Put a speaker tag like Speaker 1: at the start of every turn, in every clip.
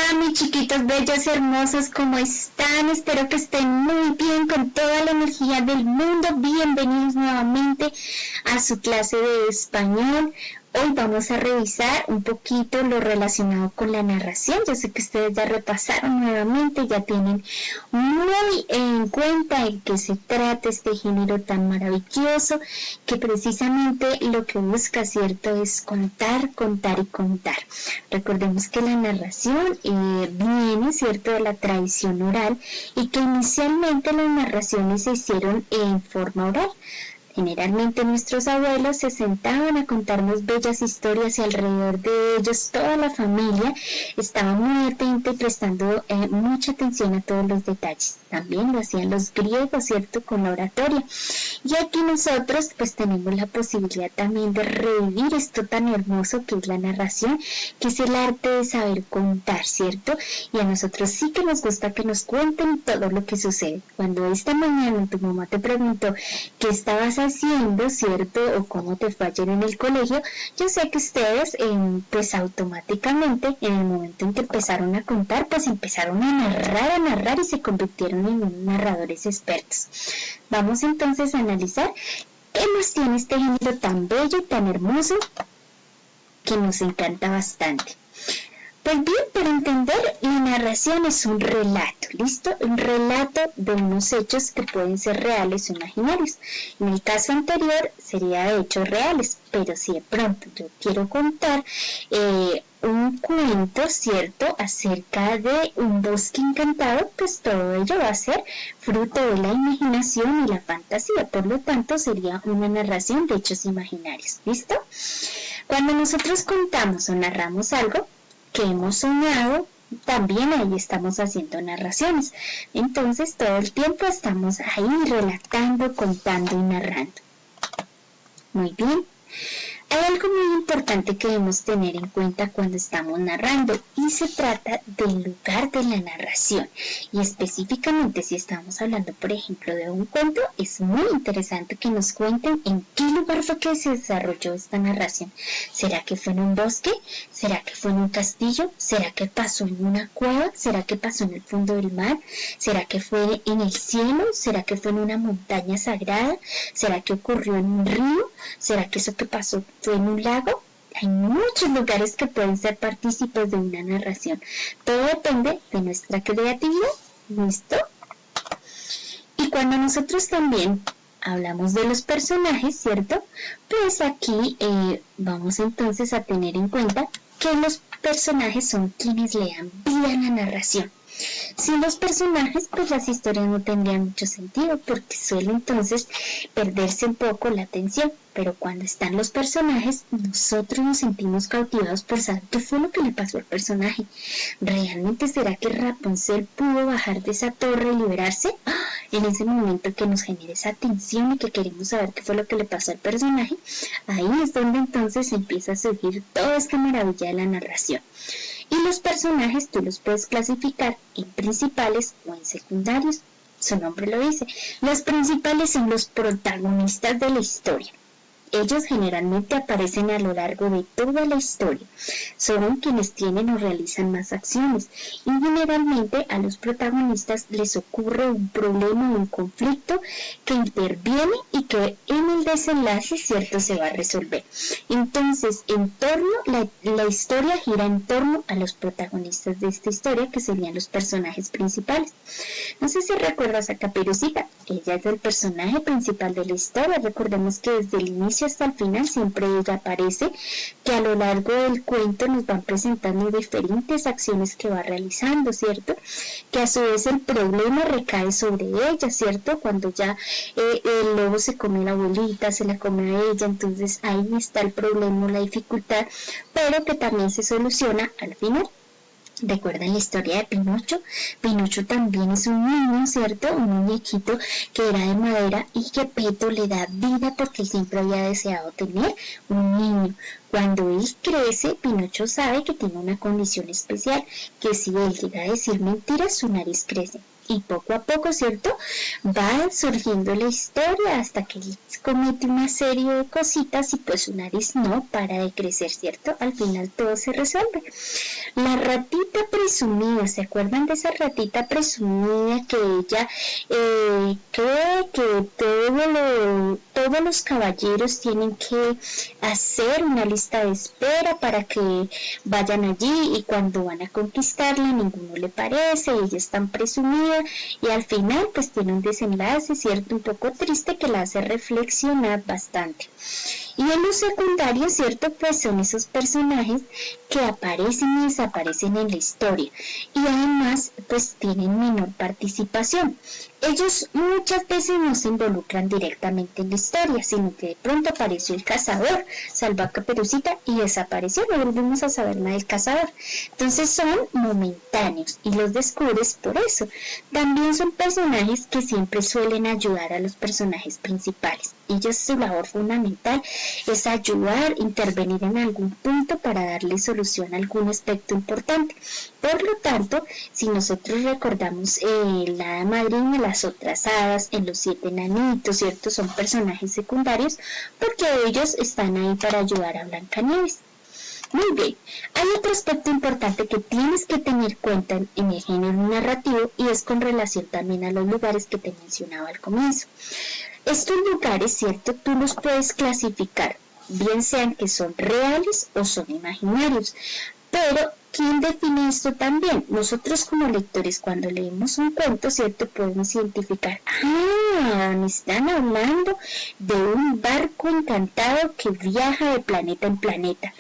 Speaker 1: Hola mis chiquitos bellos hermosos, ¿cómo están? Espero que estén muy bien, con toda la energía del mundo. Bienvenidos nuevamente a su clase de español. Hoy vamos a revisar un poquito lo relacionado con la narración. Yo sé que ustedes ya repasaron nuevamente, ya tienen muy en cuenta en qué se trata este género tan maravilloso, que precisamente lo que busca, ¿cierto?, es contar, contar y contar. Recordemos que la narración viene, ¿cierto?, de la tradición oral y que inicialmente las narraciones se hicieron en forma oral. Generalmente nuestros abuelos se sentaban a contarnos bellas historias y alrededor de ellos toda la familia estaba muy atenta y prestando mucha atención a todos los detalles. También lo hacían los griegos, ¿cierto?, con la oratoria. Y aquí nosotros pues tenemos la posibilidad también de revivir esto tan hermoso que es la narración, que es el arte de saber contar, ¿cierto? Y a nosotros sí que nos gusta que nos cuenten todo lo que sucede. Cuando esta mañana tu mamá te preguntó qué estabas haciendo, ¿cierto?, o cómo te fue ayer en el colegio, yo sé que ustedes pues automáticamente en el momento en que empezaron a contar, pues empezaron a narrar y se convirtieron en narradores expertos. Vamos entonces a analizar qué más tiene este género tan bello y tan hermoso que nos encanta bastante. Pues bien, para entender, la narración es un relato, ¿listo? Un relato de unos hechos que pueden ser reales o imaginarios. En el caso anterior sería de hechos reales, pero si de pronto yo quiero contar un cuento, ¿cierto?, acerca de un bosque encantado, pues todo ello va a ser fruto de la imaginación y la fantasía, por lo tanto sería una narración de hechos imaginarios, ¿listo? Cuando nosotros contamos o narramos algo que hemos soñado, también ahí estamos haciendo narraciones. Entonces todo el tiempo estamos ahí relatando, contando y narrando. Muy bien. Hay algo muy importante que debemos tener en cuenta cuando estamos narrando y se trata del lugar de la narración. Y específicamente si estamos hablando, por ejemplo, de un cuento, es muy interesante que nos cuenten en qué lugar fue que se desarrolló esta narración. ¿Será que fue en un bosque? ¿Será que fue en un castillo? ¿Será que pasó en una cueva? ¿Será que pasó en el fondo del mar? ¿Será que fue en el cielo? ¿Será que fue en una montaña sagrada? ¿Será que ocurrió en un río? ¿Será que eso que pasó fue en un lago? Hay muchos lugares que pueden ser partícipes de una narración. Todo depende de nuestra creatividad. ¿Listo? Y cuando nosotros también hablamos de los personajes, ¿cierto? Pues aquí vamos entonces a tener en cuenta que los personajes son quienes le dan vida a la narración. Sin los personajes, pues las historias no tendrían mucho sentido, porque suele entonces perderse un poco la atención. Pero cuando están los personajes, nosotros nos sentimos cautivados por saber qué fue lo que le pasó al personaje. ¿Realmente será que Rapunzel pudo bajar de esa torre y liberarse? En ese momento que nos genera esa tensión y que queremos saber qué fue lo que le pasó al personaje, ahí es donde entonces empieza a surgir toda esta maravilla de la narración. Y los personajes tú los puedes clasificar en principales o en secundarios. Su nombre lo dice. Los principales son los protagonistas de la historia. Ellos generalmente aparecen a lo largo de toda la historia. Son quienes tienen o realizan más acciones y generalmente a los protagonistas les ocurre un problema o un conflicto que interviene y que en el desenlace, ¿cierto?, se va a resolver. Entonces, la historia gira en torno a los protagonistas de esta historia, que serían los personajes principales. No sé si recuerdas a Caperucita. Ella es el personaje principal de la historia. Recordemos que desde el inicio hasta el final siempre ella aparece, que a lo largo del cuento nos van presentando diferentes acciones que va realizando, ¿cierto? Que a su vez el problema recae sobre ella, ¿cierto? Cuando ya el lobo se come a la abuelita, se la come a ella, entonces ahí está el problema, la dificultad, pero que también se soluciona al final. ¿Recuerdan la historia de Pinocho? Pinocho también es un niño, ¿cierto? Un muñequito que era de madera y que Peto le da vida porque él siempre había deseado tener un niño. Cuando él crece, Pinocho sabe que tiene una condición especial, que si él llega a decir mentiras, su nariz crece. Y poco a poco, ¿cierto?, va surgiendo la historia hasta que él comete una serie de cositas y pues su nariz no para de crecer, ¿cierto? Al final todo se resuelve. La ratita presumida, ¿se acuerdan de esa ratita presumida que ella cree que todos los caballeros tienen que hacer una lista de espera para que vayan allí y cuando van a conquistarla ninguno le parece, ella es tan presumida y al final pues tiene un desenlace, cierto, un poco triste que la hace reflexionar bastante. Y en los secundarios, cierto, pues son esos personajes que aparecen y desaparecen en la historia y además pues tienen menor participación. Ellos muchas veces no se involucran directamente en la historia, sino que de pronto apareció el cazador, salvó a Caperucita y desapareció, no volvimos a saber nada del cazador. Entonces son momentáneos y los descubres por eso. También son personajes que siempre suelen ayudar a los personajes principales. Ellos, su labor fundamental es ayudar, intervenir en algún punto para darle solución a algún aspecto importante. Por lo tanto, si nosotros recordamos la hada madrina, las otras hadas, en los 7 enanitos, ¿cierto? Son personajes secundarios porque ellos están ahí para ayudar a Blancanieves. Muy bien, hay otro aspecto importante que tienes que tener cuenta en el género narrativo y es con relación también a los lugares que te mencionaba al comienzo. Estos lugares, ¿cierto? Tú los puedes clasificar, bien sean que son reales o son imaginarios, pero ¿quién define esto también? Nosotros como lectores cuando leemos un cuento, ¿cierto? Podemos identificar, me están hablando de un barco encantado que viaja de planeta en planeta.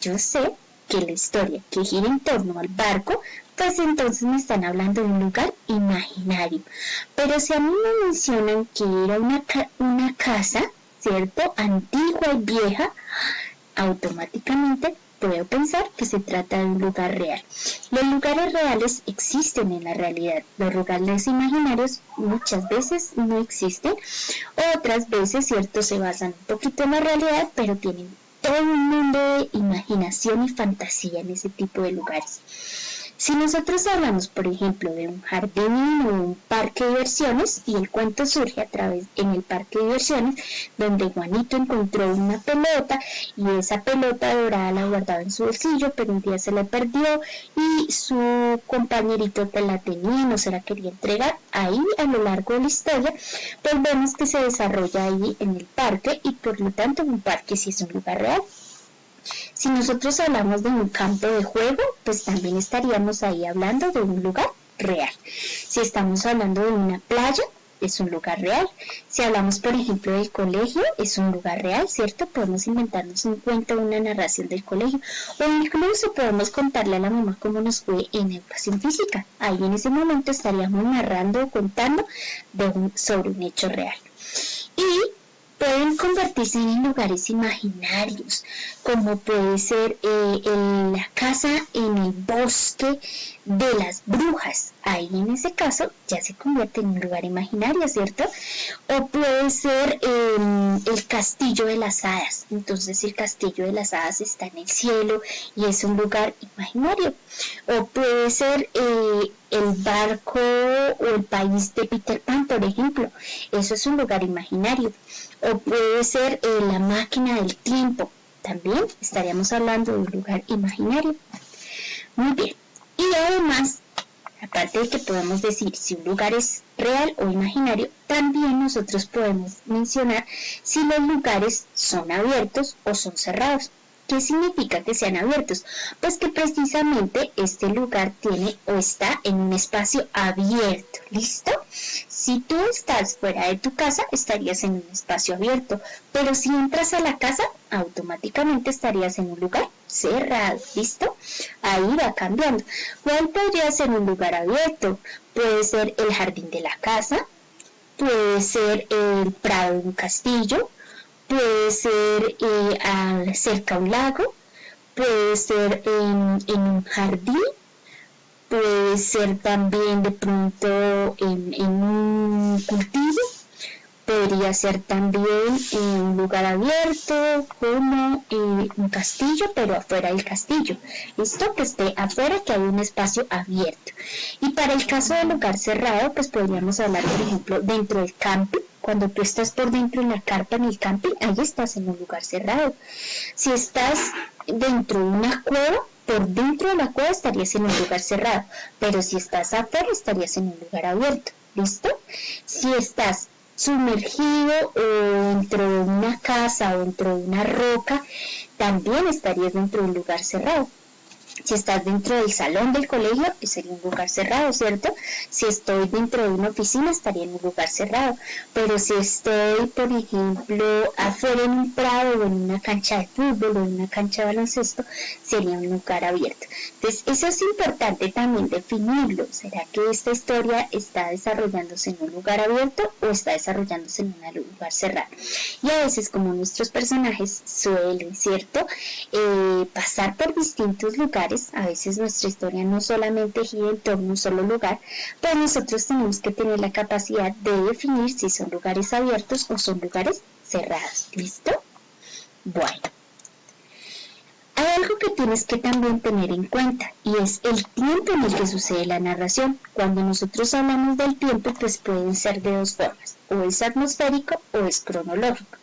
Speaker 1: Yo sé que la historia que gira en torno al barco, pues entonces me están hablando de un lugar imaginario. Pero si a mí me mencionan que era una casa, ¿cierto? Antigua y vieja, automáticamente puedo pensar que se trata de un lugar real. Los lugares reales existen en la realidad. Los lugares imaginarios muchas veces no existen. Otras veces, ¿cierto? Se basan un poquito en la realidad, pero tienen todo un mundo de imaginación y fantasía en ese tipo de lugares. Si nosotros hablamos, por ejemplo, de un jardín o un parque de diversiones, y el cuento surge a través en el parque de diversiones, donde Juanito encontró una pelota y esa pelota dorada la guardaba en su bolsillo, pero un día se la perdió y su compañerito la tenía y no se la quería entregar. Ahí, a lo largo de la historia, pues vemos que se desarrolla ahí en el parque y por lo tanto un parque sí es un lugar real. Si nosotros hablamos de un campo de juego, pues también estaríamos ahí hablando de un lugar real. Si estamos hablando de una playa, es un lugar real. Si hablamos, por ejemplo, del colegio, es un lugar real, ¿cierto? Podemos inventarnos un cuento, una narración del colegio. O incluso podemos contarle a la mamá cómo nos fue en educación física. Ahí en ese momento estaríamos narrando o contando sobre un hecho real. Y pueden convertirse en lugares imaginarios, como puede ser la casa en el bosque de las brujas. Ahí en ese caso ya se convierte en un lugar imaginario, ¿cierto? O puede ser el castillo de las hadas. Entonces el castillo de las hadas está en el cielo y es un lugar imaginario. O puede ser el barco o el país de Peter Pan, por ejemplo. Eso es un lugar imaginario. O puede ser la máquina del tiempo. También estaríamos hablando de un lugar imaginario. Muy bien. Y además, aparte de que podemos decir si un lugar es real o imaginario, también nosotros podemos mencionar si los lugares son abiertos o son cerrados. ¿Qué significa que sean abiertos? Pues que precisamente este lugar tiene o está en un espacio abierto, ¿listo? Si tú estás fuera de tu casa, estarías en un espacio abierto, pero si entras a la casa, automáticamente estarías en un lugar cerrado, ¿listo? Ahí va cambiando. ¿Cuál podría ser un lugar abierto? Puede ser el jardín de la casa, puede ser el prado de un castillo, puede ser cerca a un lago, puede ser en un jardín, puede ser también de pronto en un cultivo, podría ser también en un lugar abierto como un castillo, pero afuera del castillo, ¿listo? Que esté afuera, que hay un espacio abierto. Y para el caso del lugar cerrado, pues podríamos hablar, por ejemplo, dentro del camping. Cuando tú estás por dentro en la carpa, en el camping, ahí estás en un lugar cerrado. Si estás dentro de una cueva, por dentro de la cueva estarías en un lugar cerrado, pero si estás afuera estarías en un lugar abierto, ¿listo? Si estás sumergido o dentro de una casa o dentro de una roca, también estarías dentro de un lugar cerrado. Si estás dentro del salón del colegio, pues sería un lugar cerrado, ¿cierto? Si estoy dentro de una oficina, estaría en un lugar cerrado. Pero si estoy, por ejemplo, afuera en un prado o en una cancha de fútbol o en una cancha de baloncesto, sería un lugar abierto. Entonces, eso es importante también definirlo. ¿Será que esta historia está desarrollándose en un lugar abierto o está desarrollándose en un lugar cerrado? Y a veces, como nuestros personajes suelen, ¿cierto?, pasar por distintos lugares, a veces nuestra historia no solamente gira en torno a un solo lugar, pues nosotros tenemos que tener la capacidad de definir si son lugares abiertos o son lugares cerrados. ¿Listo? Bueno, hay algo que tienes que también tener en cuenta y es el tiempo en el que sucede la narración. Cuando nosotros hablamos del tiempo, pues pueden ser de dos formas, o es atmosférico o es cronológico.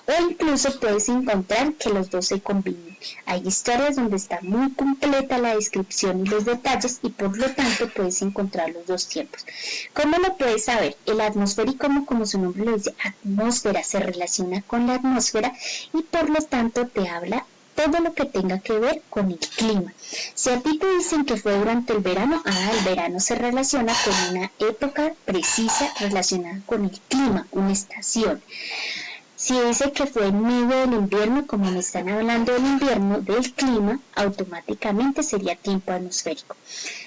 Speaker 1: O incluso puedes encontrar que los dos se combinan. Hay historias donde está muy completa la descripción y los detalles y por lo tanto puedes encontrar los dos tiempos. ¿Cómo lo puedes saber? El atmosférico, como su nombre lo dice, atmósfera, se relaciona con la atmósfera y por lo tanto te habla todo lo que tenga que ver con el clima. Si a ti te dicen que fue durante el verano, el verano se relaciona con una época precisa relacionada con el clima, una estación. Si dice que fue en medio del invierno, como me están hablando del invierno, del clima, automáticamente sería tiempo atmosférico.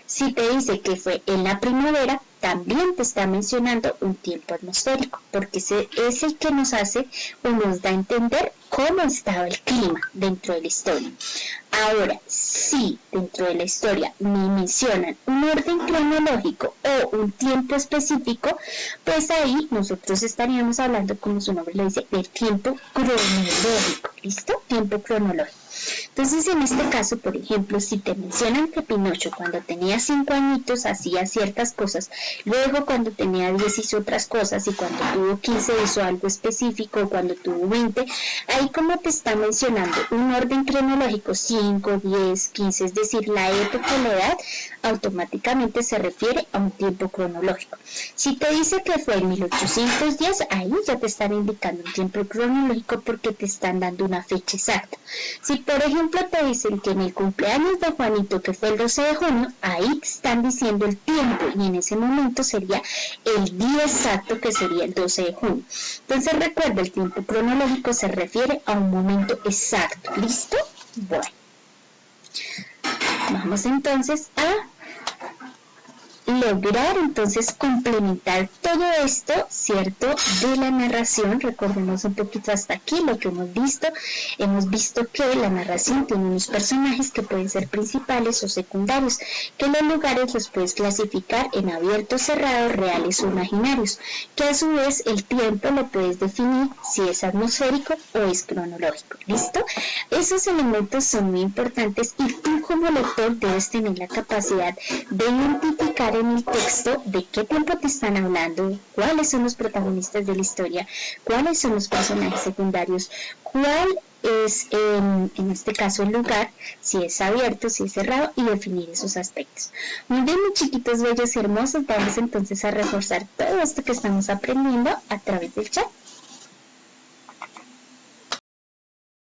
Speaker 1: Si te dice que fue en la primavera, también te está mencionando un tiempo atmosférico, porque es el que nos hace o nos da a entender cómo estaba el clima dentro de la historia. Ahora, si dentro de la historia me mencionan un orden cronológico o un tiempo específico, pues ahí nosotros estaríamos hablando, como su nombre lo dice, del tiempo cronológico. ¿Listo? Tiempo cronológico. Entonces, en este caso, por ejemplo, si te mencionan que Pinocho cuando tenía 5 añitos hacía ciertas cosas, luego cuando tenía 10 hizo otras cosas y cuando tuvo 15 hizo algo específico, cuando tuvo 20, ahí como te está mencionando un orden cronológico, 5, 10, 15, es decir, la época y la edad, automáticamente se refiere a un tiempo cronológico. Si te dice que fue en 1810, ahí ya te están indicando un tiempo cronológico porque te están dando una fecha exacta. Si por ejemplo te dicen que en el cumpleaños de Juanito, que fue el 12 de junio, ahí están diciendo el tiempo y en ese momento sería el día exacto, que sería el 12 de junio. Entonces recuerda, el tiempo cronológico se refiere a un momento exacto. ¿Listo? Bueno, vamos entonces a lograr entonces complementar todo esto, ¿cierto?, de la narración. Recordemos un poquito hasta aquí lo que hemos visto que la narración tiene unos personajes que pueden ser principales o secundarios, que los lugares los puedes clasificar en abiertos, cerrados, reales o imaginarios, que a su vez el tiempo lo puedes definir si es atmosférico o es cronológico. ¿Listo? Esos elementos son muy importantes y tú como lector debes tener la capacidad de identificar en el texto de qué tiempo te están hablando, cuáles son los protagonistas de la historia, cuáles son los personajes secundarios, cuál es en este caso el lugar, si es abierto, si es cerrado, y definir esos aspectos. Muy bien, mis chiquitos bellos y hermosos, vamos entonces a reforzar todo esto que estamos aprendiendo a través del chat.